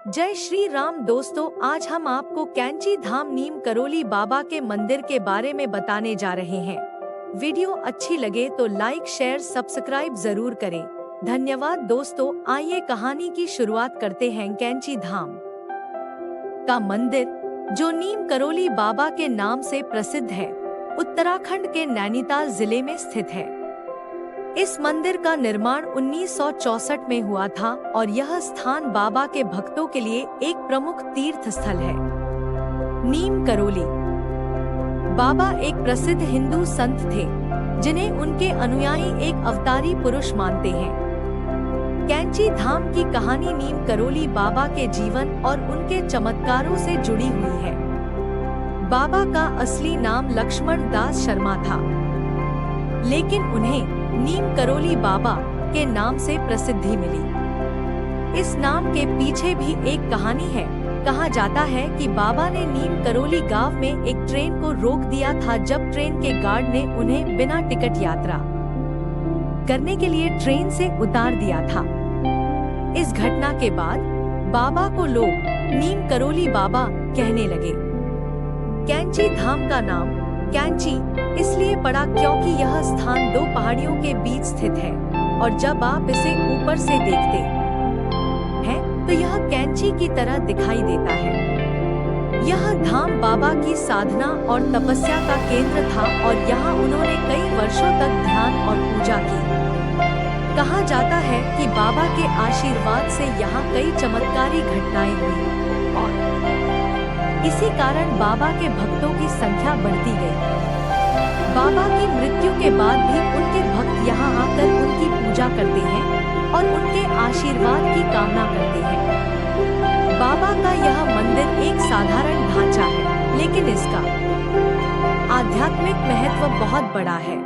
जय श्री राम दोस्तों, आज हम आपको कैंची धाम नीम करोली बाबा के मंदिर के बारे में बताने जा रहे हैं। वीडियो अच्छी लगे तो लाइक शेयर सब्सक्राइब जरूर करें। धन्यवाद दोस्तों। आइए कहानी की शुरुआत करते हैं। कैंची धाम का मंदिर, जो नीम करोली बाबा के नाम से प्रसिद्ध है, उत्तराखंड के नैनीताल जिले में स्थित है। इस मंदिर का निर्माण 1964 में हुआ था और यह स्थान बाबा के भक्तों के लिए एक प्रमुख तीर्थ स्थल है। नीम करोली बाबा एक प्रसिद्ध हिंदू संत थे, जिन्हें उनके अनुयायी एक अवतारी पुरुष मानते हैं। कैंची धाम की कहानी नीम करोली बाबा के जीवन और उनके चमत्कारों से जुड़ी हुई है। बाबा का असली नाम लक्ष्मण दास शर्मा था, लेकिन उन्हें नीम करोली बाबा के नाम से प्रसिद्धि मिली। इस नाम के पीछे भी एक कहानी है। कहा जाता है कि बाबा ने नीम करोली गांव में एक ट्रेन को रोक दिया था, जब ट्रेन के गार्ड ने उन्हें बिना टिकट यात्रा करने के लिए ट्रेन से उतार दिया था। इस घटना के बाद बाबा को लोग नीम करोली बाबा कहने लगे। कैंची धाम का नाम कैंची इसलिए पड़ा क्योंकि यह स्थान दो पहाड़ियों के बीच स्थित है, और जब आप इसे ऊपर से देखते हैं तो यह कैंची की तरह दिखाई देता है। यह धाम बाबा की साधना और तपस्या का केंद्र था और यहाँ उन्होंने कई वर्षों तक ध्यान और पूजा की। कहा जाता है कि बाबा के आशीर्वाद से यहाँ कई चमत्कारी घटनाएं हुई और इसी कारण बाबा के भक्तों की संख्या बढ़ती गई। बाबा की मृत्यु के बाद भी उनके भक्त यहाँ आकर उनकी पूजा करते हैं और उनके आशीर्वाद की कामना करते हैं। बाबा का यह मंदिर एक साधारण ढांचा है, लेकिन इसका आध्यात्मिक महत्व बहुत बड़ा है।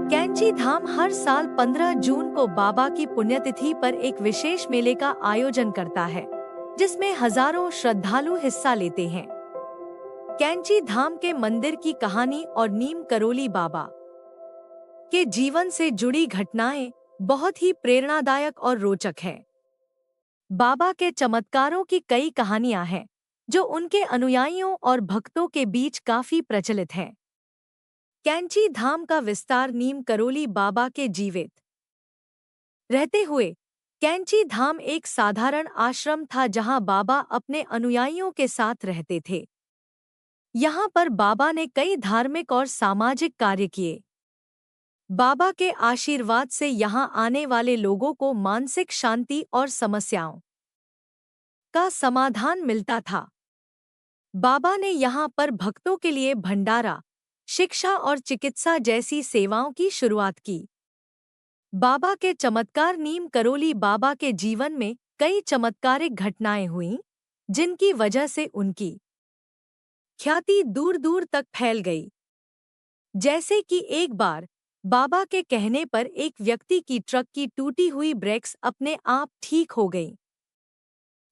कैंची धाम हर साल 15 जून को बाबा की पुण्यतिथि पर एक विशेष मेले का आयोजन करता है, जिसमें हजारों श्रद्धालु हिस्सा लेते हैं। कैंची धाम के मंदिर की कहानी और नीम करोली बाबा के जीवन से जुड़ी घटनाएं बहुत ही प्रेरणादायक और रोचक हैं। बाबा के चमत्कारों की कई कहानियां हैं, जो उनके अनुयायियों और भक्तों के बीच काफी प्रचलित हैं। कैंची धाम का विस्तार नीम करोली बाबा के जीवित रहते हुए कैंची धाम एक साधारण आश्रम था, जहां बाबा अपने अनुयायियों के साथ रहते थे। यहाँ पर बाबा ने कई धार्मिक और सामाजिक कार्य किए। बाबा के आशीर्वाद से यहाँ आने वाले लोगों को मानसिक शांति और समस्याओं का समाधान मिलता था। बाबा ने यहाँ पर भक्तों के लिए भंडारा, शिक्षा और चिकित्सा जैसी सेवाओं की शुरुआत की। बाबा के चमत्कार नीम करोली बाबा के जीवन में कई चमत्कारिक घटनाएं हुईं, जिनकी वजह से उनकी ख्याति दूर दूर तक फैल गई। जैसे कि एक बार बाबा के कहने पर एक व्यक्ति की ट्रक की टूटी हुई ब्रेक्स अपने आप ठीक हो गई।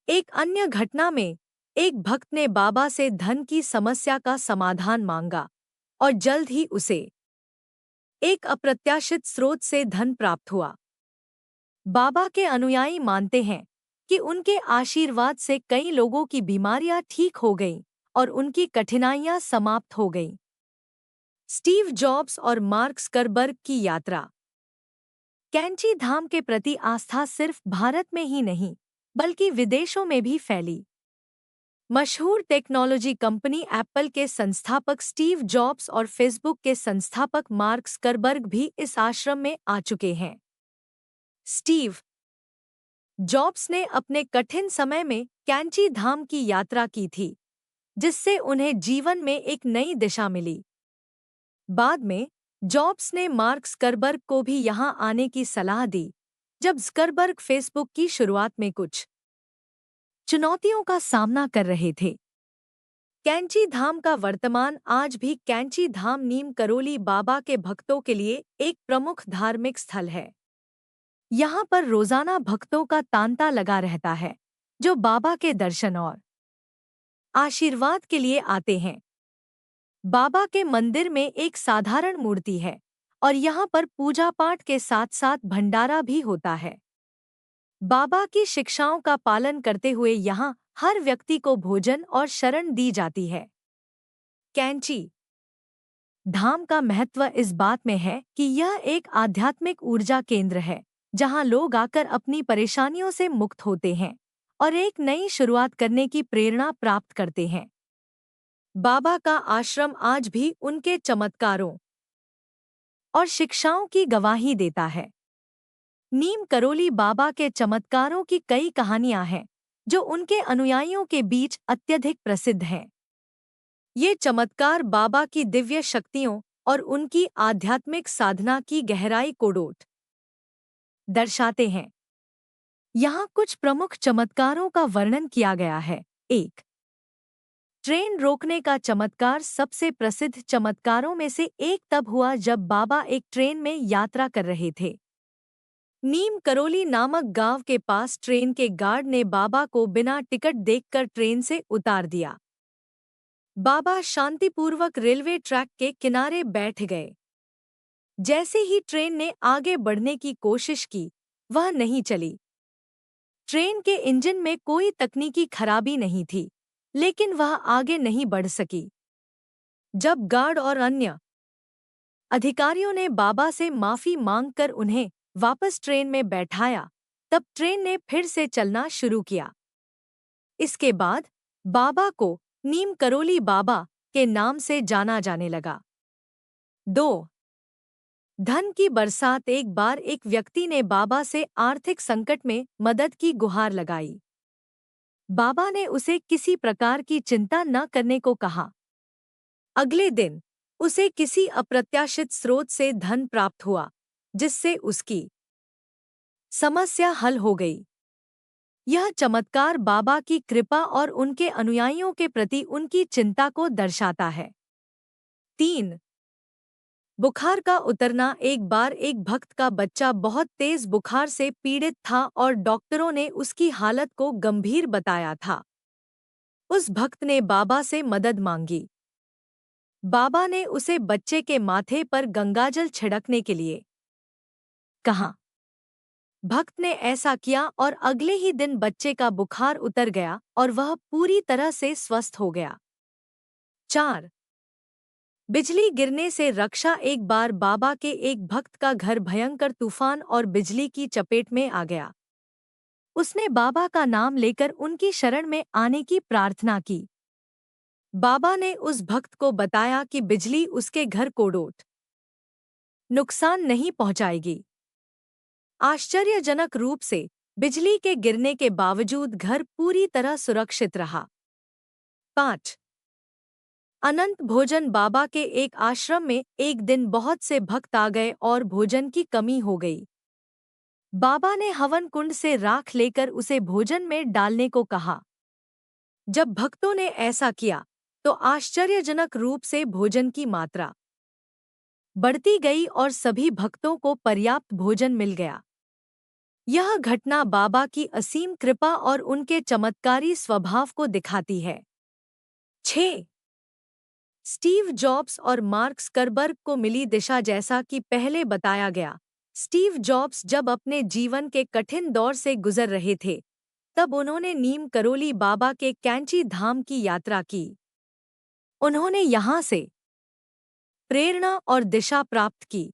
एक अन्य घटना में एक भक्त ने बाबा से धन की समस्या का समाधान मांगा और जल्द ही उसे एक अप्रत्याशित स्रोत से धन प्राप्त हुआ। बाबा के अनुयायी मानते हैं कि उनके आशीर्वाद से कई लोगों की बीमारियां ठीक हो गईं और उनकी कठिनाइयां समाप्त हो गईं। स्टीव जॉब्स और मार्क ज़करबर्ग की यात्रा। कैंची धाम के प्रति आस्था सिर्फ भारत में ही नहीं, बल्कि विदेशों में भी फैली। मशहूर टेक्नोलॉजी कंपनी एप्पल के संस्थापक स्टीव जॉब्स और फेसबुक के संस्थापक मार्क ज़करबर्ग भी इस आश्रम में आ चुके हैं। स्टीव जॉब्स ने अपने कठिन समय में कैंची धाम की यात्रा की थी, जिससे उन्हें जीवन में एक नई दिशा मिली। बाद में जॉब्स ने मार्क ज़करबर्ग को भी यहां आने की सलाह दी, जब ज़करबर्ग फेसबुक की शुरुआत में कुछ चुनौतियों का सामना कर रहे थे। कैंची धाम का वर्तमान आज भी कैंची धाम नीम करोली बाबा के भक्तों के लिए एक प्रमुख धार्मिक स्थल है। यहाँ पर रोजाना भक्तों का तांता लगा रहता है, जो बाबा के दर्शन और आशीर्वाद के लिए आते हैं। बाबा के मंदिर में एक साधारण मूर्ति है और यहाँ पर पूजा पाठ के साथ साथ भंडारा भी होता है। बाबा की शिक्षाओं का पालन करते हुए यहाँ हर व्यक्ति को भोजन और शरण दी जाती है। कैंची धाम का महत्व इस बात में है कि यह एक आध्यात्मिक ऊर्जा केंद्र है, जहाँ लोग आकर अपनी परेशानियों से मुक्त होते हैं और एक नई शुरुआत करने की प्रेरणा प्राप्त करते हैं। बाबा का आश्रम आज भी उनके चमत्कारों और शिक्षाओं की गवाही देता है। नीम करोली बाबा के चमत्कारों की कई कहानियां हैं, जो उनके अनुयायियों के बीच अत्यधिक प्रसिद्ध हैं। ये चमत्कार बाबा की दिव्य शक्तियों और उनकी आध्यात्मिक साधना की गहराई को दर्शाते हैं। यहाँ कुछ प्रमुख चमत्कारों का वर्णन किया गया है। 1. ट्रेन रोकने का चमत्कार सबसे प्रसिद्ध चमत्कारों में से एक तब हुआ जब बाबा एक ट्रेन में यात्रा कर रहे थे। नीम करोली नामक गांव के पास ट्रेन के गार्ड ने बाबा को बिना टिकट देखकर ट्रेन से उतार दिया। बाबा शांतिपूर्वक रेलवे ट्रैक के किनारे बैठ गए। जैसे ही ट्रेन ने आगे बढ़ने की कोशिश की, वह नहीं चली। ट्रेन के इंजन में कोई तकनीकी खराबी नहीं थी, लेकिन वह आगे नहीं बढ़ सकी। जब गार्ड और अन्य अधिकारियों ने बाबा से माफी मांगकर उन्हें वापस ट्रेन में बैठाया, तब ट्रेन ने फिर से चलना शुरू किया। इसके बाद बाबा को नीम करोली बाबा के नाम से जाना जाने लगा। 2. धन की बरसात एक बार एक व्यक्ति ने बाबा से आर्थिक संकट में मदद की गुहार लगाई। बाबा ने उसे किसी प्रकार की चिंता न करने को कहा। अगले दिन उसे किसी अप्रत्याशित स्रोत से धन प्राप्त हुआ, जिससे उसकी समस्या हल हो गई। यह चमत्कार बाबा की कृपा और उनके अनुयायियों के प्रति उनकी चिंता को दर्शाता है। 3. बुखार का उतरना एक बार एक भक्त का बच्चा बहुत तेज बुखार से पीड़ित था और डॉक्टरों ने उसकी हालत को गंभीर बताया था। उस भक्त ने बाबा से मदद मांगी। बाबा ने उसे बच्चे के माथे पर गंगाजल छिड़कने के लिए कहा। भक्त ने ऐसा किया और अगले ही दिन बच्चे का बुखार उतर गया और वह पूरी तरह से स्वस्थ हो गया। 4. बिजली गिरने से रक्षा एक बार बाबा के एक भक्त का घर भयंकर तूफान और बिजली की चपेट में आ गया। उसने बाबा का नाम लेकर उनकी शरण में आने की प्रार्थना की। बाबा ने उस भक्त को बताया कि बिजली उसके घर को नुकसान नहीं पहुंचाएगी। आश्चर्यजनक रूप से बिजली के गिरने के बावजूद घर पूरी तरह सुरक्षित रहा। 5. अनंत भोजन बाबा के एक आश्रम में एक दिन बहुत से भक्त आ गए और भोजन की कमी हो गई। बाबा ने हवन कुंड से राख लेकर उसे भोजन में डालने को कहा। जब भक्तों ने ऐसा किया, तो आश्चर्यजनक रूप से भोजन की मात्रा बढ़ती गई और सभी भक्तों को पर्याप्त भोजन मिल गया। यह घटना बाबा की असीम कृपा और उनके चमत्कारी स्वभाव को दिखाती है। 6. स्टीव जॉब्स और मार्क जकरबर्ग को मिली दिशा। जैसा कि पहले बताया गया, स्टीव जॉब्स जब अपने जीवन के कठिन दौर से गुजर रहे थे, तब उन्होंने नीम करोली बाबा के कैंची धाम की यात्रा की। उन्होंने यहाँ से प्रेरणा और दिशा प्राप्त की।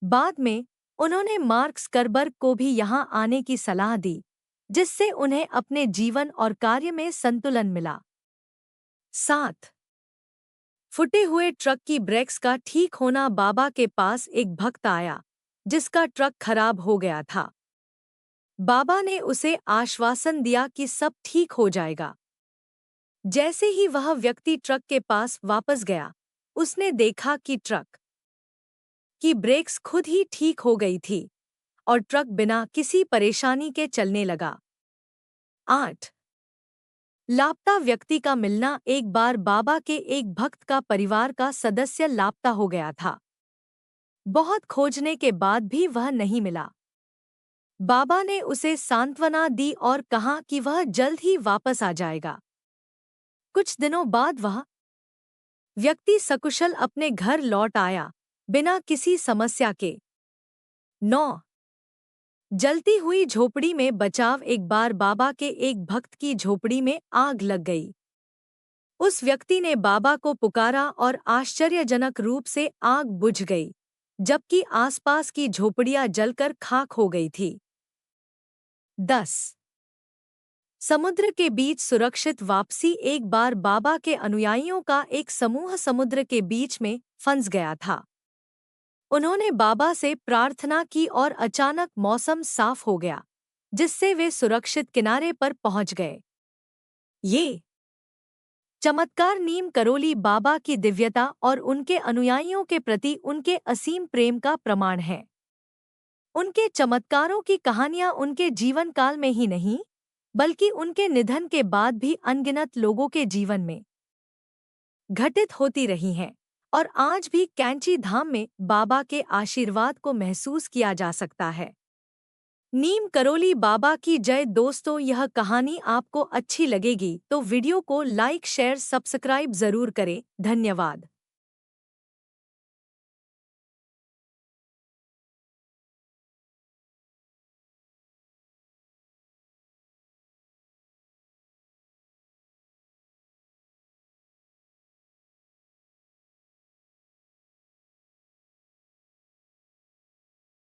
बाद में उन्होंने मार्क जकरबर्ग को भी यहाँ आने की सलाह दी, जिससे उन्हें अपने जीवन और कार्य में संतुलन मिला। 7. फूटे हुए ट्रक की ब्रेक्स का ठीक होना। बाबा के पास एक भक्त आया, जिसका ट्रक खराब हो गया था। बाबा ने उसे आश्वासन दिया कि सब ठीक हो जाएगा। जैसे ही वह व्यक्ति ट्रक के पास वापस गया, उसने देखा कि ट्रक की ब्रेक्स खुद ही ठीक हो गई थी और ट्रक बिना किसी परेशानी के चलने लगा। 8. लापता व्यक्ति का मिलना। एक बार बाबा के एक भक्त का परिवार का सदस्य लापता हो गया था। बहुत खोजने के बाद भी वह नहीं मिला। बाबा ने उसे सांत्वना दी और कहा कि वह जल्द ही वापस आ जाएगा। कुछ दिनों बाद वह व्यक्ति सकुशल अपने घर लौट आया, बिना किसी समस्या के। 9. जलती हुई झोपड़ी में बचाव। एक बार बाबा के एक भक्त की झोपड़ी में आग लग गई। उस व्यक्ति ने बाबा को पुकारा और आश्चर्यजनक रूप से आग बुझ गई, जबकि आसपास की झोपड़ियां जलकर खाक हो गई थी। 10. समुद्र के बीच सुरक्षित वापसी। एक बार बाबा के अनुयायियों का एक समूह समुद्र के बीच में फंस गया था। उन्होंने बाबा से प्रार्थना की और अचानक मौसम साफ हो गया, जिससे वे सुरक्षित किनारे पर पहुंच गए। ये चमत्कार नीम करोली बाबा की दिव्यता और उनके अनुयायियों के प्रति उनके असीम प्रेम का प्रमाण है। उनके चमत्कारों की कहानियां उनके जीवन काल में ही नहीं, बल्कि उनके निधन के बाद भी अनगिनत लोगों के जीवन में घटित होती रही हैं और आज भी कैंची धाम में बाबा के आशीर्वाद को महसूस किया जा सकता है। नीम करोली बाबा की जय। दोस्तों, यह कहानी आपको अच्छी लगेगी तो वीडियो को लाइक शेयर सब्सक्राइब जरूर करें। धन्यवाद।